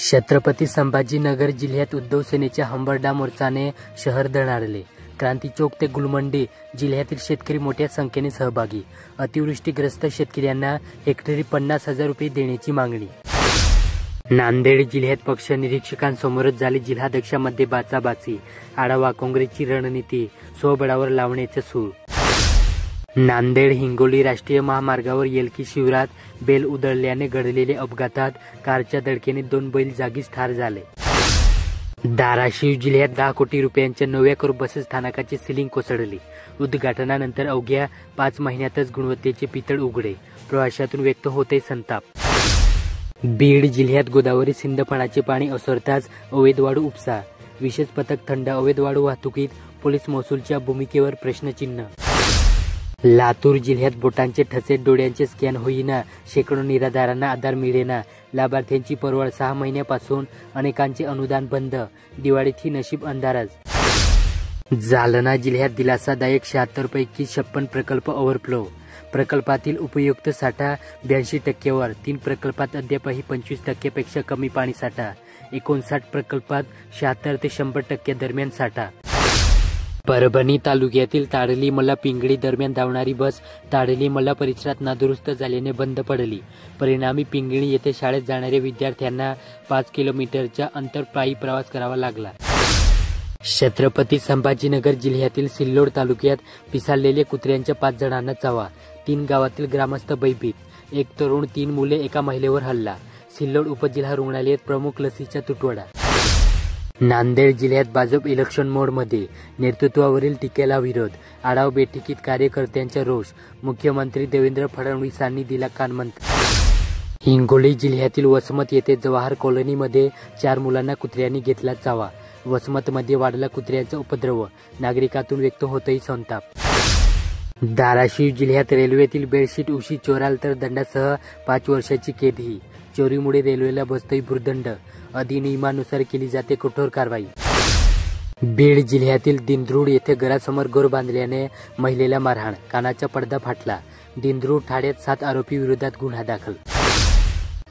छत्रपती संभाजीनगर जिल्ह्यात उद्धव सेनेच्या हंबरडा मोर्चाने शहर धनाडले। क्रांती चौक ते गुलमंडी जिल्ह्यातील शेतकरी मोठ्या संख्येने सहभागी। अतिवृष्टीग्रस्त शेतकऱ्यांना हेक्टरी 50,000 रुपये देण्याची मागणी। नांदेड जिल्ह्यात पक्ष निरीक्षकांसमोरच झाली जिल्हाध्यक्षांमध्ये बाचाबाची। आढावा काँग्रेसची रणनीती स्वबळावर लावण्याचे सूर। नांदेड हिंगोली राष्ट्रीय महामार्गावर येलकी शिवारात बेल उधळल्याने घडलेल्या अपघातात कारच्या धडकेने 2 बैल जागीच ठार झाले। धाराशिव जिल्ह्यात 10 कोटी रुपयांच्या नव्या बस स्थानकाचे सिलिंग कोसळले। उद्घाटनानंतर अवघ्या 5 महिन्यातच गुणवत्तेचे पितळ उघडे। प्रवाशातून व्यक्त होते संताप। बीड जिल्ह्यात गोदावरी सिंधफणाचे पाणी ओसरताच अवैध वाळू उपसा। विशेष पथक थंड अवैध वाळू वाहतुकीत पोलीस महसूलच्या भूमिकेवर प्रश्नचिन्ह। लातूर जिल्ह्यात बोटांचे ठसे डोळ्यांचे स्कॅन होईना। शेकडो निराधारांना आधार मिळेना। लाभार्थ्यांची परवड 6 महिन्यापासून अनेकांचे अनुदान बंद। दिवाळीत ही नशीब अंधारच। जालना जिल्ह्यात दिलासादायक 76 पैकी 56 प्रकल्प ओव्हरफ्लो। प्रकल्पातील उपयुक्त साठा 82% 3 प्रकल्पात अद्यापही 25% पेक्षा कमी पाणी साठा। 59 प्रकल्पात 76 ते 100% दरम्यान साठा। परभणी तालुक्यातील ताडली मला पिंगळी दरम्यान धावणारी बस ताडली मला परिसरात नादुरुस्त झाल्याने बंद पडली। परिणामी पिंगळी येथे शाळेत जाणाऱ्या विद्यार्थ्यांना 5 किलोमीटरच्या अंतर पायी प्रवास करावा लागला। छत्रपती संभाजीनगर जिल्ह्यातील सिल्लोड तालुक्यात पिसाळलेल्या कुत्र्यांच्या 5 जणांना चावा। 3 गावातील ग्रामस्थ भयभीत। 1 तरुण 3 मुले एका महिलेवर हल्ला। सिल्लोड उपजिल्हा रुग्णालयात प्रमुख लसीचा तुटवडा। नांदेड जिल्ह्यात भाजप इलेक्शन मोडमध्ये। नेतृत्वावरील टीकेला विरोध। आढावा बैठकीत कार्यकर्त्यांचा रोष। मुख्यमंत्री देवेंद्र फडणवीसांनी दिला कानमंत्र। हिंगोली जिल्ह्यातील वसमत येथे जवाहर कॉलनीमध्ये 4 मुलांना कुत्र्यांनी घेतला चावा। वसमतमध्ये वाढला कुत्र्यांचा उपद्रव। नागरिकातून व्यक्त होतही संताप। धाराशिव जिल्ह्यात रेल्वेतील बेडशीट उशी चोराला तर दंडासह 5 वर्षाची केदही। चोरीमुळे रेल्वेला बसतोय भुर्दंड। अधिनियमानुसार केली जाते कठोर कारवाई। बीड जिल्ह्यातील दिंद्रूड येथे घरासमोर घर बांधल्याने महिलेला मारहाण। कानाचा पडदा फाटला। दिंद्रूड ठाण्यात 7 आरोपी विरोधात गुन्हा दाखल।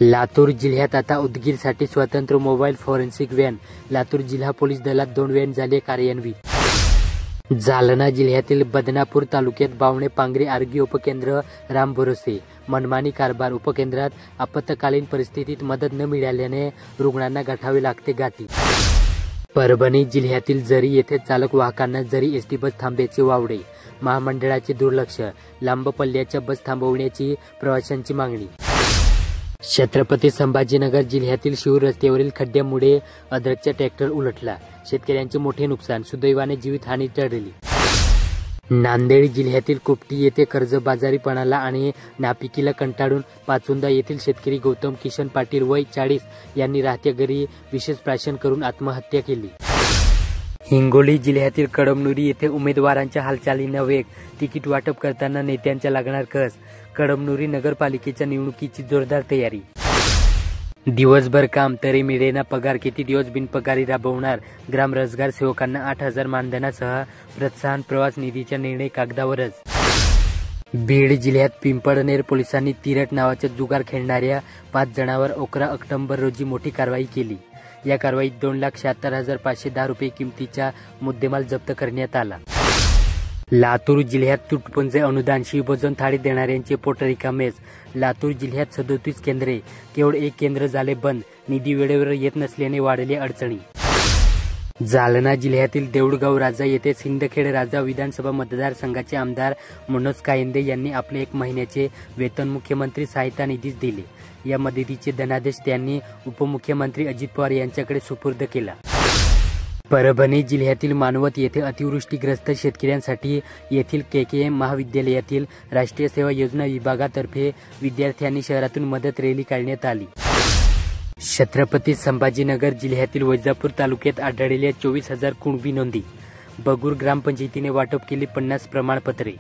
लातूर जिल्ह्यात आता उदगीरसाठी स्वतंत्र मोबाईल फॉरेन्सिक व्हॅन। लातूर जिल्हा पोलीस दलात 2 व्हॅन झाले कार्यान्वित। जालना जिल्ह्यातील बदनापूर तालुक्यात बावणे पांगरे आरोग्य उपकेंद्र राम भरोसे मनमानी कारभार। उपकेंद्रात आपत्कालीन परिस्थितीत मदत न मिळाल्याने रुग्णांना गाठावे लागते गाठी। परभणी जिल्ह्यातील जरी येथे चालक वाहकांना जरी एसटी बस थांब्याचे वावडे। महामंडळाचे दुर्लक्ष। लांब पल्ल्याच्या बस थांबवण्याची प्रवाशांची मागणी। छत्रपती संभाजीनगर जिल्ह्यातील शिरूर रस्त्यावरील खड्ड्यामुळे अद्रकचा ट्रॅक्टर उलटला। शेतकऱ्यांचे मोठे नुकसान। सुदैवाने जीवितहानी टळली। नांदेड जिल्ह्यातील कुपटी येथे कर्जबाजारीपणाला आणि नापिकीला कंटाळून पाचोंदा येथील शेतकरी गौतम किशन पाटील वय 40 यांनी राहत्या घरी विशेष प्राशन करून आत्महत्या केली। हिंगोली जिल्ह्यातील कडमनुरी येथे उमेदवारांच्या हालचालींना वेग। तिकीट वाटप करताना नेत्यांच्या लागणार कस। कडमनुरी नगरपालिकेच्या निवडणुकीची जोरदार तयारी। दिवसभर काम तरी मिळेना पगार। किती दिवस बिनपगारी राबवणार। ग्राम रोजगार सेवकांना 8,000 मानधनासह प्रोत्साहन। प्रवास निधीचा निर्णय कागदावरच। बीड जिल्ह्यात पिंपळनेर पोलिसांनी तिरट नावाच्या जुगार खेळणाऱ्या 5 जणांवर 11 ऑक्टोबर रोजी मोठी कारवाई केली। या कारवाईत 2,76,510 रुपये किमतीचा मुद्देमाल जप्त करण्यात आला। लातूर जिल्ह्यात तुटपुंजे अनुदान। शिवभोजन थाळी देणाऱ्यांचे पोट रिकामेच। लातूर जिल्ह्यात 37 केंद्रे केवळ 1 केंद्र झाले बंद। निधी वेळेवर येत नसल्याने वाढल्या अडचणी। जालना जिल्ह्यातील देऊळगाव राजा येथे सिंदखेड राजा विधानसभा मतदारसंघाचे आमदार मनोज कायंदे यांनी आपले 1 महिन्याचे वेतन मुख्यमंत्री सहायता निधीस दिले। या मदतीचे धनादेश त्यांनी उपमुख्यमंत्री अजित पवार यांच्याकडे सुपूर्द केला। परभणी जिल्ह्यातील मानवत येथे अतिवृष्टीग्रस्त शेतकऱ्यांसाठी येथील KKM महाविद्यालयातील राष्ट्रीय सेवा योजना विभागातर्फे विद्यार्थ्यांनी शहरातून मदत रॅली काढण्यात आली। छत्रपती संभाजीनगर जिल्ह्यातील वैजापूर तालुक्यात आढळलेल्या 24,000 कुणबी नोंदी। बगूर ग्रामपंचायतीने वाटप केली 50 प्रमाणपत्रे।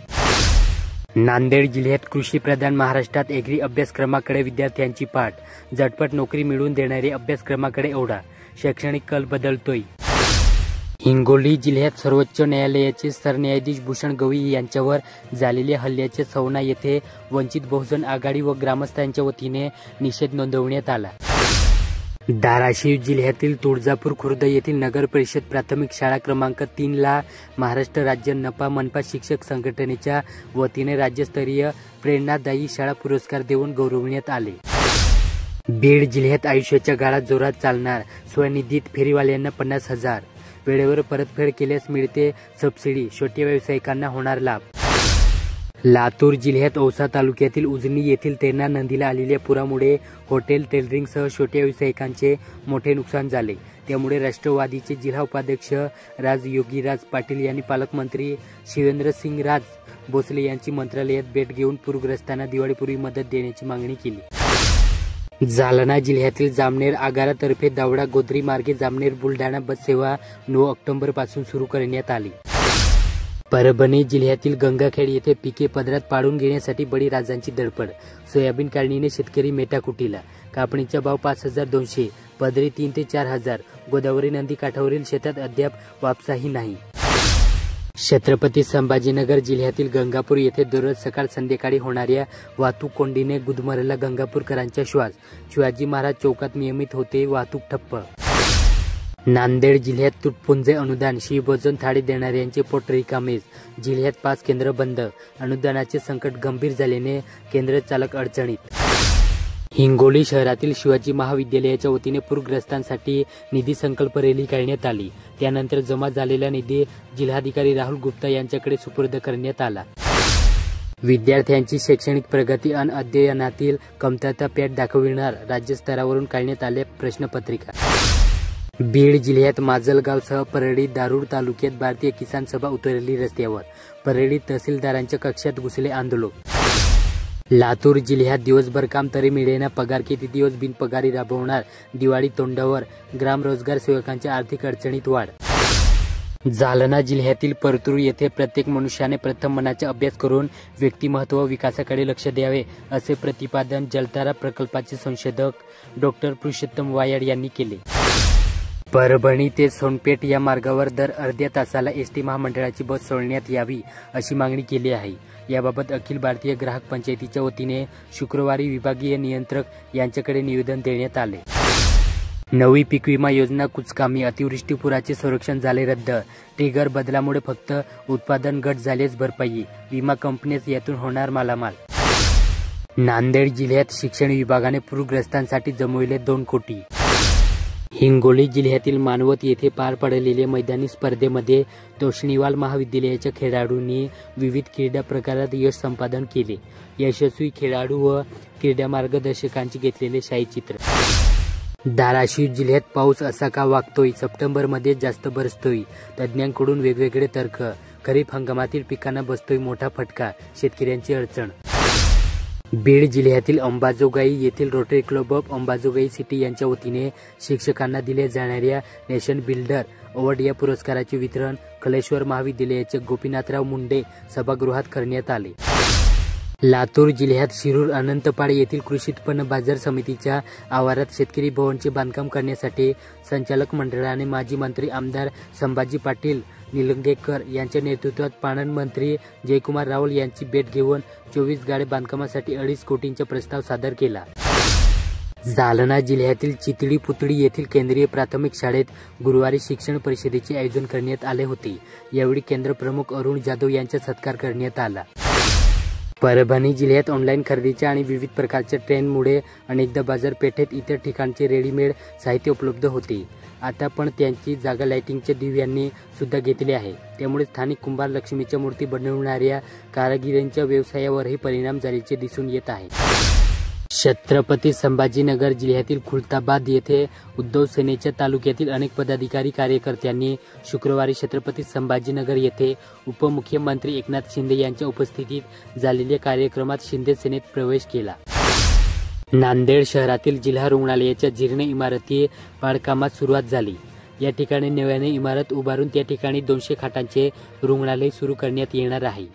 नांदेड जिल्ह्यात कृषीप्रधान महाराष्ट्रात एग्री अभ्यासक्रमाकडे विद्यार्थ्यांची पाठ। झटपट नोकरी मिळवून देणारे अभ्यासक्रमाकडे ओढा। शैक्षणिक कल बदलतोय। हिंगोली जिल्ह्यात सर्वोच्च न्यायालयाचे सरन्यायाधीश भूषण गवई यांच्यावर झालेल्या हल्ल्याचे सवना येथे वंचित बहुजन आघाडी व ग्रामस्थांच्या वतीने निषेध नोंदवण्यात आला। धाराशिव जिल्ह्यातील तुळजापूर खुर्द येथील नगर परिषद प्राथमिक शाळा क्रमांक 3 ला महाराष्ट्र राज्य मनपा शिक्षक संघटनेच्या वतीने राज्यस्तरीय प्रेरणादायी शाळा पुरस्कार देऊन गौरविण्यात आले। बीड जिल्ह्यात आयुष्याच्या गाळात जोरात चालणार स्वनिधीत फेरीवाल्यांना 50,000, वेळेवर परतफेड केल्यास मिळते सबसिडी, छोट्या व्यावसायिकांना होणार लाभ। लातूर जिल्ह्यात औसा तालुक्यातील उजनी येथील तेरणा नदीला आलेल्या पुरामुळे हॉटेल, टेलरिंगसह छोट्या व्यावसायिकांचे मोठे नुकसान झाले। त्यामुळे राष्ट्रवादीचे जिल्हा उपाध्यक्ष योगीराज पाटील यांनी पालकमंत्री शिवेंद्रसिंगराज भोसले यांची मंत्रालयात भेट घेऊन पूरग्रस्तांना दिवाळीपूर्वी मदत देण्याची मागणी केली। जालना जिल्ह्यातील जामनेर आगारातर्फे दावडा गोद्री मार्गे जामनेर बुलढाणा बस सेवा 9 ऑक्टोबर पासून सुरू करण्यात आली। परभणी जिल्ह्यातील गंगाखेड येथे पिके पदरात पाडून घेण्यासाठी बळीराजांची धडपड, सोयाबीन काढणीने शेतकरी मेटाकुटीला, कापणीचा भाव 5,200, पदरी 3 ते 4,000, गोदावरी नदी काठावरील शेतात अद्याप वापसाही नाही। छत्रपती संभाजीनगर जिल्ह्यातील गंगापूर येथे दररोज सकाळ संध्याकाळी होणाऱ्या वाहतूक कोंडीने गुदमरला गंगापूरकरांचा श्वास, शिवाजी महाराज चौकात नियमित होते वाहतूक ठप्प। नांदेड जिल्ह्यात तुटपुंजे अनुदान, शिवभोजन थाळी देणाऱ्यांचे पोट रिकामेच, जिल्ह्यात 5 केंद्र बंद, अनुदानाचे संकट गंभीर झाल्याने केंद्र चालक अडचणीत। हिंगोली शहरातील शिवाजी महाविद्यालयाच्या वतीने पूरग्रस्तांसाठी निधी संकल्प रॅली काढण्यात आली। त्यानंतर जमा झालेला निधी जिल्हाधिकारी राहुल गुप्ता यांच्याकडे सुपूर्द करण्यात आला। विद्यार्थ्यांची शैक्षणिक प्रगती आणि अध्ययनातील कमतरता पेट दाखविणार राज्यस्तरावरून काढण्यात आल्या प्रश्नपत्रिका। बीड जिल्ह्यात माजलगावसह परळी दारूर तालुक्यात भारतीय किसान सभा उतरली रस्त्यावर, परळी तहसीलदारांच्या कक्षात घुसले आंदोलक। लातूर जिल्ह्यात दिवसभर काम तरी मिळेना पगार, किती दिवस बिनपगारी राबवणार, दिवाळी तोंडावर, ग्राम रोजगार सेवकांच्या आर्थिक अडचणीत वाढ। जालना जिल्ह्यातील परतूर येथे प्रत्येक मनुष्याने प्रथम मनाचा अभ्यास करून व्यक्तिमत्व विकासाकडे लक्ष द्यावे, असे प्रतिपादन जलतारा प्रकल्पाचे संशोधक डॉक्टर पुरुषोत्तम वायाड यांनी केले। परभणी ते सोनपेठ या मार्गावर दर अर्ध्या तासाला एसटी महामंडळाची बस सोडण्यात यावी, अशी मागणी केली आहे। याबाबत अखिल भारतीय ग्राहक पंचायतीच्या वतीने शुक्रवारी विभागीय नियंत्रक यांच्याकडे निवेदन देण्यात आले। नवी पीक विमा योजना कुचकामी, अतिवृष्टी पुराचे संरक्षण झाले रद्द, ट्रिगर बदलामुळे फक्त उत्पादन घट झालेच भरपाई, विमा कंपनीच यातून होणार मालामाल। नांदेड जिल्ह्यात शिक्षण विभागाने पूरग्रस्तांसाठी जमविले 2 कोटी। हिंगोली जिल्ह्यातील मानवत येथे पार पडलेल्या मैदानी स्पर्धेमध्ये तोष्णीवाल महाविद्यालयाच्या खेळाडूंनी विविध क्रीडा प्रकारात यश संपादन केले। यशस्वी खेळाडू व क्रीडा मार्गदर्शकांचे घेतलेले छायाचित्र। धाराशिव जिल्ह्यात पाऊस असा का वागतोय, सप्टेंबरमध्ये जास्त बरसतोय, तज्ज्ञांकडून वेगवेगळे तर्क, खरीप हंगामातील पिकांना बसतोय मोठा फटका, शेतकऱ्यांची अडचण। बीड जिल्ह्यातील अंबाजोगाई येथील rotary club of Ambajogai city यांच्या वतीने शिक्षकांना दिल्या जाणाऱ्या नेशन बिल्डर अवॉर्ड या पुरस्काराचे वितरण कलेश्वर महाविद्यालयाच्या गोपीनाथराव मुंडे सभागृहात करण्यात आले। लातूर जिल्ह्यात शिरूर अनंतपाळ येथील कृषी उत्पन्न बाजार समितीच्या आवारात शेतकरी भवनचे बांधकाम करण्यासाठी संचालक मंडळाने माजी मंत्री आमदार संभाजी पाटील निलंगेकर यांच्या नेतृत्वात पणन मंत्री जयकुमार रावल यांची भेट घेऊन 24 गाळे बांधकामासाठी 2.5 कोटींचा प्रस्ताव सादर केला। जालना जिल्ह्यातील चितळी पुतळी येथील केंद्रीय प्राथमिक शाळेत गुरुवारी शिक्षण परिषदेचे आयोजन करण्यात आले होते। यावेळी केंद्र प्रमुख अरुण जाधव यांचा सत्कार करण्यात आला। परभणी जिल्ह्यात ऑनलाईन खरेदीच्या आणि विविध प्रकारच्या ट्रेंडमुळे अनेकदा बाजारपेठेत इतर ठिकाणचे रेडीमेड साहित्य उपलब्ध होते। आता पण त्यांची जागा लाइटिंगच्या दिव्यांनी सुद्धा घेतली आहे। त्यामुळे स्थानिक कुंभार लक्ष्मीच्या मूर्ती बनवणाऱ्या कारागिरांच्या व्यवसायावरही परिणाम झाल्याचे दिसून येत आहे। छत्रपती संभाजीनगर जिल्ह्यातील खुलताबाद येथे उद्धव सेनेच्या तालुक्यातील अनेक पदाधिकारी कार्यकर्त्यांनी शुक्रवारी छत्रपती संभाजीनगर येथे उपमुख्यमंत्री एकनाथ शिंदे यांच्या उपस्थितीत झालेल्या कार्यक्रमात शिंदे सेनेत प्रवेश केला। नांदेड शहरातील जिल्हा रुग्णालयाच्या जीर्ण इमारती बांधकामात सुरुवात झाली। या ठिकाणी नव्याने इमारत उभारून त्या ठिकाणी 200 खाटांचे रुग्णालय सुरू करण्यात येणार आहे।